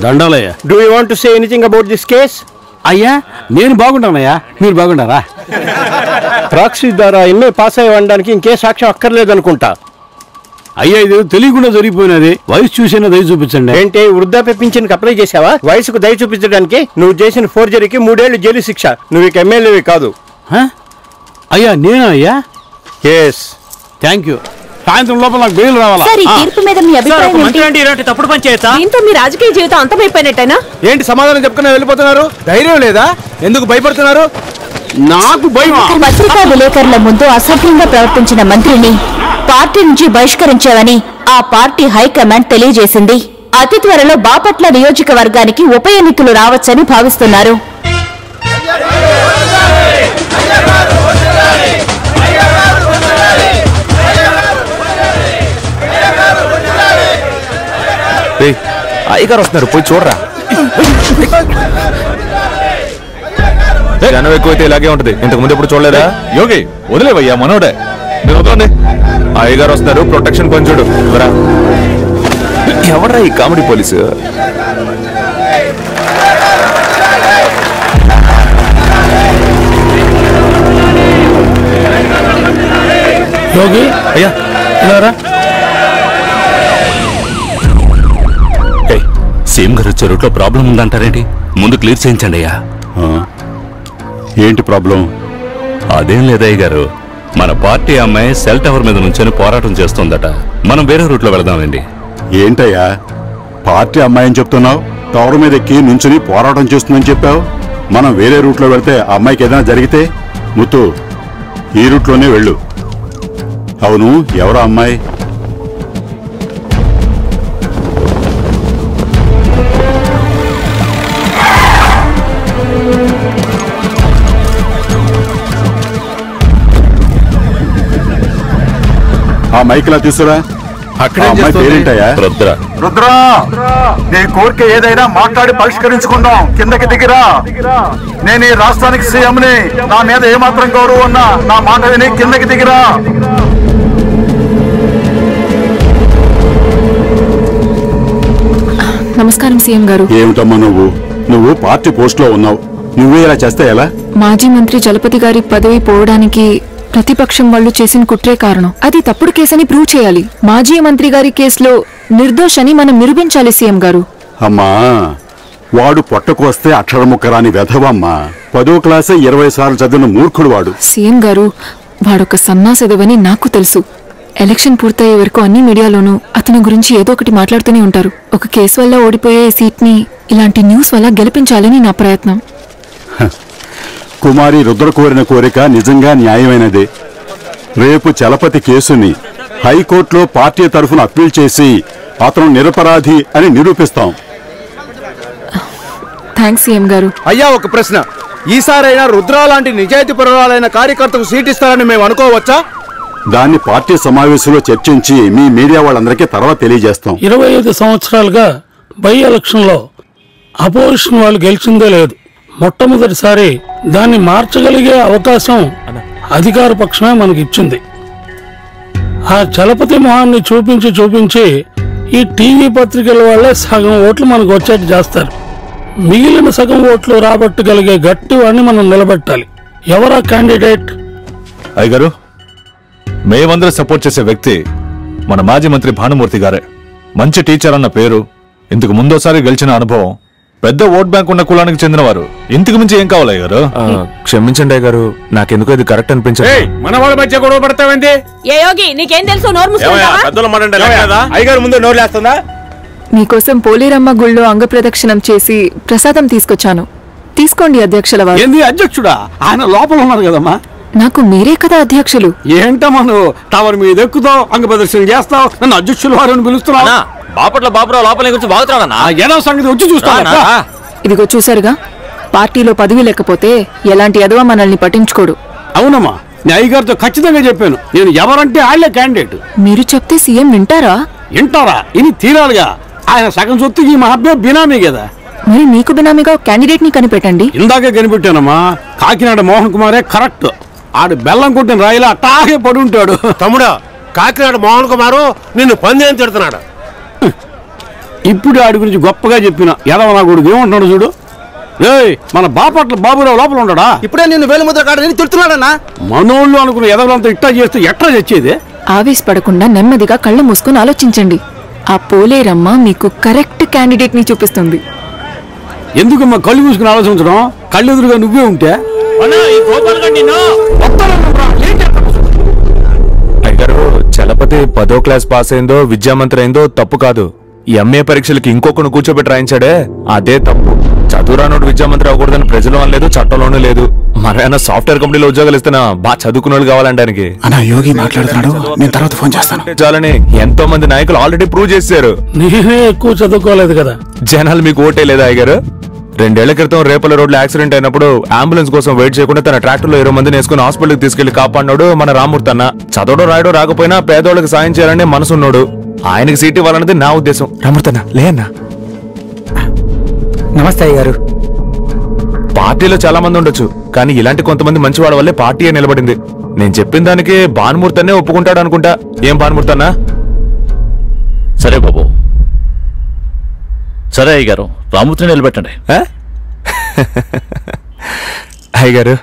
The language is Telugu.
దండాలయ్యా. Do you want to say anything about this case? అయ్యా నేను బాగుంటానయ్యా, మీరు బాగుంటారా? ప్రాక్సీ ద్వారా ఎంఏ పాస్ అయ్యి ఉండడానికి ఇంకే సాక్ష్యం అక్కర్లేదనుకుంటా. అయ్యా ఇది తెలియకుండా జరిగిపోయినది, వయసు చూసినా దయ చూపించండి. ఏంటి వృద్ధాప్య పింఛన్కి అప్లై చేసావా? వయసుకు దయ చూపించడానికి నువ్వు చేసిన ఫోర్జరీకి 3 ఏళ్లు జైలు శిక్ష. నువ్వు ఇక ఎమ్మెల్యేవి కాదు. అయ్యా నేనా అయ్యా? ఎస్. Thank you. సాయంత్రం లోపల నాకు బెయిల్ రావాలా? తీర్పు మీద మీ అభిప్రాయం ఏంటి? ఇలాంటి తప్పుడు పని చేయొచ్చా? దీంతో మీ రాజకీయ జీవితం అంతమైపోయినట్టేనా? ఏంటి సమాధానం చెప్పుకుని వెళ్ళిపోతున్నారు? ధైర్యం లేదా? ఎందుకు భయపడుతున్నారు? నాకు భయం. పత్రికా విలేకరుల ముందు అసభ్యంగా ప్రవర్తించిన మంత్రిని పార్టీ నుంచి బహిష్కరించాలని ఆ పార్టీ హైకమాండ్ తెలియజేసింది. అతి త్వరలో బాపట్ల నియోజకవర్గానికి ఉప ఎన్నికలు రావచ్చని భావిస్తున్నారు. అయ్యగారు వస్తున్నారు, పోయి చూడరా. జనం ఎక్కువైతే ఇలాగే ఉంటది. ఇంతకు ముందు ఎప్పుడు చూడలేదా? యోగి వదిలేవయ్యా, మనోడే. మీరు వదలండి. అయ్యగారు వస్తున్నారు, ప్రొటెక్షన్ పని చూడు. ఎవడరా ఈ కామెడీ పోలీసు? యోగి అయ్యా ఇలా సీఎం గారు వచ్చే రూట్లో ప్రాబ్లం ఉందంటారేంటి? ముందు క్లియర్ చేయించండి అయ్యా. ఏంటి ప్రాబ్లం? అదేం లేదయ్య గారు, మన పార్టీ అమ్మాయి సెల్ టవర్ మీద నుంచొని పోరాటం చేస్తుందట. మనం వేరే రూట్లో వెళదామండి. ఏంటయ్యా పార్టీ అమ్మాయి అని చెప్తున్నావు? టవర్ మీద ఎక్కి నుంచుని పోరాటం చేస్తుందని చెప్పావు. మనం వేరే రూట్లో వెళ్తే ఆ అమ్మాయికి ఏదైనా జరిగితే? ముత్తు ఈ రూట్లోనే వెళ్ళు. అవును, ఎవరో అమ్మాయి? ఆ మైక్లా తీసుకురా. పేరేంటయ్యా? రుద్ర. రుద్ర, నీ కోరిక ఏదైనా మాట్లాడి పరిష్కరించుకుందాం. కిందకి దిగిరా. నేను ఈ రాష్ట్రానికి సీఎంని. నా మీద ఏమాత్రం గౌరవం ఉన్నా నా మాట విని కిందకి దిగిరా. నమస్కారం సీఎం గారు. ఏమిటమ్మా నువ్వు పార్టీ పోస్ట్ లో ఉన్నావు. నువ్వే ఇలా చేస్తే ఎలా? మాజీ మంత్రి చలపతి గారి పదవి పోవడానికి ప్రతిపక్షం వాళ్ళు చేసిన కుట్రే కారణం. అది తప్పుడు కేసని ప్రూవ్ చేయాలి. మాజీ మంత్రి గారి కేసులో నిర్దోషని మనం నిరూపించాలి సీఎం గారు. అమ్మా, వాడు పొట్టకు వస్తే అక్షరముక్కరాని వెధవమ్మా. 10వ క్లాసే 20 సార్లు చదివిన మూర్ఖుడు వాడు. సీఎం గారు, వాడొక సన్నాసెదవని నాకు తెలుసు. ఎలక్షన్ పూర్తయ్యే వరకు అన్ని మీడియాలోనూ అతని గురించి ఏదో ఒకటి మాట్లాడుతూనే ఉంటారు. ఒక కేసు వల్ల ఓడిపోయే సీట్ ని ఇలాంటి న్యూస్ వల్ల గెలిపించాలని నా ప్రయత్నం. కుమారి రుద్ర కోరిన కోరిక నిజంగా న్యాయమైనదే. రేపు చలపతి కేసుని హైకోర్టులో పార్టీ తరఫున అప్పీల్ చేసి అతను నిరపరాధి అని నిరూపిస్తాం. థ్యాంక్స్ సీఎం గారు. అయ్యా ఒక ప్రశ్న, ఈసారైనా రుద్ర లాంటి నిజాయితీ పరురాలైన కార్యకర్తకు సీట్ ఇస్తారని మేము అనుకోవచ్చా? దాన్ని పార్టీ సమావేశంలో చర్చించి మీ మీడియా వాళ్ళందరికీ తర్వాత తెలియజేస్తాం. 25 సంవత్సరాలుగా బై ఎలక్షన్ లో అపోజిషన్ వాళ్ళు గెలిచిందే లేదు. మొట్టమొదటిసారి దాన్ని మార్చగలిగే అవకాశం అధికార పక్షమే మనకి ఇచ్చింది. ఆ చలపతి మొహాన్ని చూపించి ఈ టీవీ పత్రికల వాళ్ళే సగం ఓట్లు మనకు వచ్చేట్టు చేస్తారు. మిగిలిన సగం ఓట్లు రాబట్టగలిగే గట్టి వాడిని మనం నిలబెట్టాలి. ఎవరా క్యాండిడేట్? అయ్యగారు, మేమందరూ సపోర్ట్ చేసే వ్యక్తి మన మాజీ మంత్రి భానుమూర్తి గారే. మంచి టీచర్ అన్న పేరు, ఇంతకు ముందోసారి గెలిచిన అనుభవం, పెద్ద ఓట్ బ్యాంక్ ఉన్న కులానికి చెందినవారు. ఇంతకు మించి ఏం కావాలి అయ్యగారు? క్షమించండి అయ్యగారు, నాకెందుకు ఇది కరెక్ట్ అనిపించదు. మన వాళ్ళ మధ్య గొడవ పడతావేంటి? ఏ యోగి, నీకేం తెలుసు? అయ్యగారు ముందు నోరు లేస్తుందా? మీకోసం పోలేరమ్మ గుళ్ళో అంగ ప్రదక్షిణం చేసి ప్రసాదం తీసుకొచ్చాను. తీసుకోండి అధ్యక్షుల వారు. ఏంది అధ్యక్షుడా? ఆయన లోపల ఉన్నారు కదమ్మా. నాకు మీరే కదా అధ్యక్షులు. ఏంటమ్మా నువ్వు టవర్ మీద ఎక్కుతావు, అంగ ప్రదర్శన చేస్తావు, నన్ను అధ్యక్షుల వారు అని పిలుస్తున్నావు. బాపట్ల బాబురావు లోపల గురించి బాగుతున్నాడన్నా. ఏదో సంగతి వచ్చి చూస్తాను. ఇదిగో చూసారుగా, పార్టీలో పదవి లేకపోతే ఎలాంటి ఎదవ మనల్ని పట్టించుకోడు. అవునమ్మా, నీ అయ్యగారితో ఖచ్చితంగా చెప్పాను. నేను ఎవరంటే ఆయనే క్యాండిడేట్. మీరు చెప్తే సీఎం వింటారా? వింటారా? ఇని తీరాలిగా. ఆయన సగం సొత్తు ఈ మహాబ్బాయి బినామీ కదా. మరి మీకు బినామీగా క్యాండిడేట్ ని కనిపెట్టండి. ఇందాకే కనిపెట్టానమ్మా. కాకినాడ మోహన్ కుమారే కరెక్ట్. ఆడు బెల్లం కొట్టిన రాయిలా అట్టాగే పడి ఉంటాడు. తమ్ముడా, కాకినాడ మోహన్ కుమారు నిన్ను పంది అని తిడుతున్నాడు. ఇప్పుడు ఆడి గురించి గొప్పగా చెప్పిన ఎదవ నా కొడుకు ఏమంటున్నాడు చూడు. ఏయ్ మన బాపట్ల బాబురావు లోపల ఉన్నాడా? ఇప్పుడే నేను వేలుముద్ర కాడని తిడుతున్నాడన్నా. మనోళ్ళు అనుకున్న ఎదవలంతా ఇట్టా చేస్తే ఎట్లా తెచ్చేది? ఆవేశపడకుండా నెమ్మదిగా కళ్ళు మూసుకొని ఆలోచించండి. ఆ పోలేరమ్మ మీకు కరెక్ట్ క్యాండిడేట్ ని చూపిస్తుంది. ఎందుకమ్మా కళ్ళు మూసుకుని ఆలోచించడం? కళ్ళెదురుగా నువ్వే ఉంటే అయ్యగారు, చలపతి 10వ క్లాస్ పాస్ అయిందో విద్యామంత్రి అయిందో తప్పు కాదు. ఎంఏ పరీక్షలకి ఇంకొకను కూర్చోబెట్టి రాయించాడే అదే తప్పు. చదువురానోడు విద్యామంత్రి అవ్వకూడదని ప్రజలు అనలేదు, చట్టంలోనూ లేదు. మరైనా సాఫ్ట్వేర్ కంపెనీలో ఉద్యోగాలు ఇస్తున్నా బాగా చదువుకున్న వాళ్ళు కావాలంటానికి. యోగి మాట్లాడుతున్నాడు, నేను తర్వాత ఫోన్ చేస్తాను. చాలని ఎంతో మంది నాయకులు ఆల్రెడీ ప్రూవ్ చేశారు. నేనే ఎక్కువ చదువుకోలేదు కదా. జనాలు మీకు ఓటే లేదా అయ్యగారు? 2 ఏళ్ల క్రితం రేపల రోడ్లో యాక్సిడెంట్ అయినప్పుడు అంబులెన్స్ కోసం వెయిట్ చేయకుండా తన ట్రాక్టర్ లో 20 మందిని వేసుకుని హాస్పిటల్కి తీసుకెళ్లి కాపాడినాడు మన రామూర్తి అన్న. చదవడం రాయడం రాకపోయినా పేదోళ్ళకి సాయం చేయాలని మనసున్నాడు. ఆయనకి సీట్ ఇవ్వాలన్నది నా ఉద్దేశం. రామూర్తి అన్న లే అన్న. నమస్తే అయ్యగారు. పార్టీలో చాలా మంది ఉండొచ్చు, కానీ ఇలాంటి కొంతమంది మంచివాళ్ళ వల్లే పార్టీ నిలబడింది. నేను చెప్పిన దానికి భానుమూర్తి అన్నే ఒప్పుకుంటాడు అనుకుంటా. ఏం భానుమూర్తి అన్న? సరే బాబు, సరే అయ్యగారు, రామూర్తిని నిలబెట్టండి. అయ్యగారు